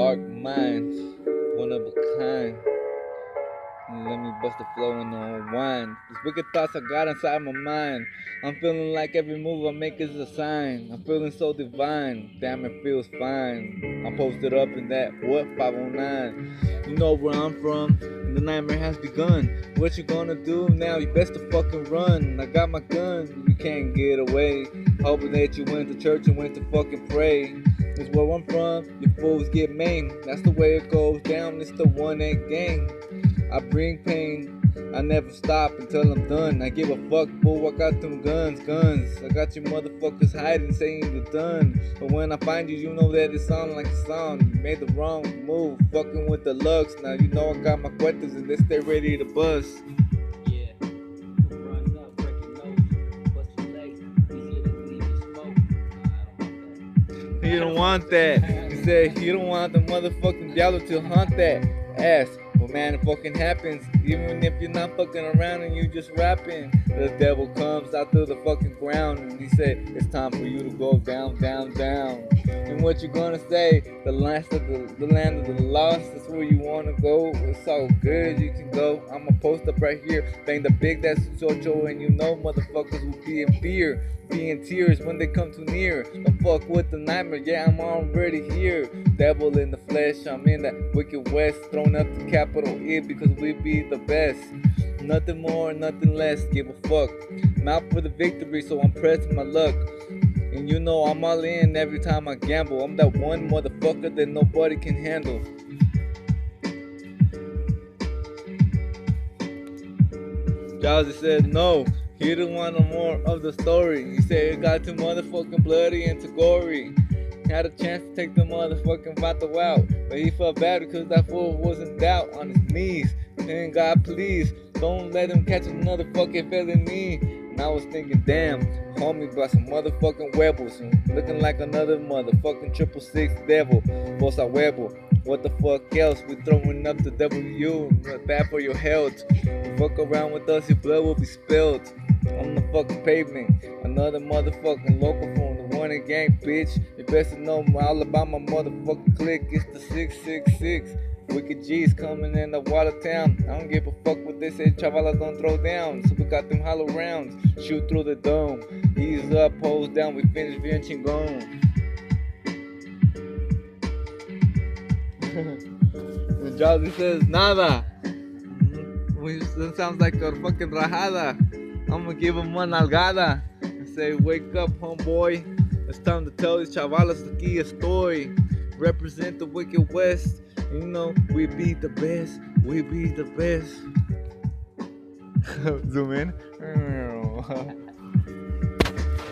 dark minds, one of a kind. Let me bust the flow and unwind. These wicked thoughts I got inside my mind. I'm feeling like every move I make is a sign. I'm feeling so divine. Damn, it feels fine. I'm posted up in that what 509. You know where I'm from. And the nightmare has begun. What you gonna do now? You best to fucking run. I got my gun. You can't get away. Hoping that you went to church and went to fucking pray. Cause where I'm from, you fools get maimed. That's the way it goes down. It's the 1-8 gang. I bring pain, I never stop until I'm done. I give a fuck, fool, I got them guns. I got you motherfuckers hiding, saying you're done. But when I find you, you know that it sounds like a song. You made the wrong move, fucking with the lugs. Now you know I got my questions and they stay ready to bust. Yeah, run up, break your nose, bust your legs, easier to leave you smoke. I don't want that. You don't want that. He said you don't want the motherfucking diablo to hunt that ass. But man, it fucking happens. Even if you're not fucking around and you just rapping, the devil comes out to the fucking ground and he said, it's time for you to go down, down, down. And what you gonna say? The land of the lost, that's where you wanna go. It's so good you can go. I'ma post up right here, bang the big that's Chocho, and you know motherfuckers will be in fear, be in tears when they come too near. Don't fuck with the nightmare, yeah, I'm already here. Devil in the flesh, I'm in that wicked west, throwing up the capital E because we be the best. Nothing more, nothing less, give a fuck. I'm out for the victory, so I'm pressing my luck. And you know I'm all in every time I gamble. I'm that one motherfucker that nobody can handle. Jazzy said no, he didn't want no more of the story. He said it got too motherfucking bloody and too gory. Had a chance to take the motherfucking vato out, but he felt bad because that fool was in doubt on his knees. And God, please don't let him catch another fucking felony. And I was thinking, damn, homie brought some motherfucking huevos, looking like another motherfucking 666 devil. Bosa huevo. What the fuck else? We throwing up the W, bad for your health. You fuck around with us, your blood will be spilled on the fucking pavement. Another motherfucking local from the 1-8 gang, bitch. You best to know all about my motherfucking clique. It's the 666. Wicked G's coming in the Watertown. I don't give a fuck what they say, chavalas don't throw down. So we got them hollow rounds, shoot through the dome. Ease up, pose down, we finish bien chingón. And Jazzy says, nada. That sounds like a fucking rajada. I'm gonna give him one nalgada and say, wake up, homeboy. It's time to tell these chavalas aquí estoy. Represent the Wicked West. You know, we be the best. We be the best. Zoom in.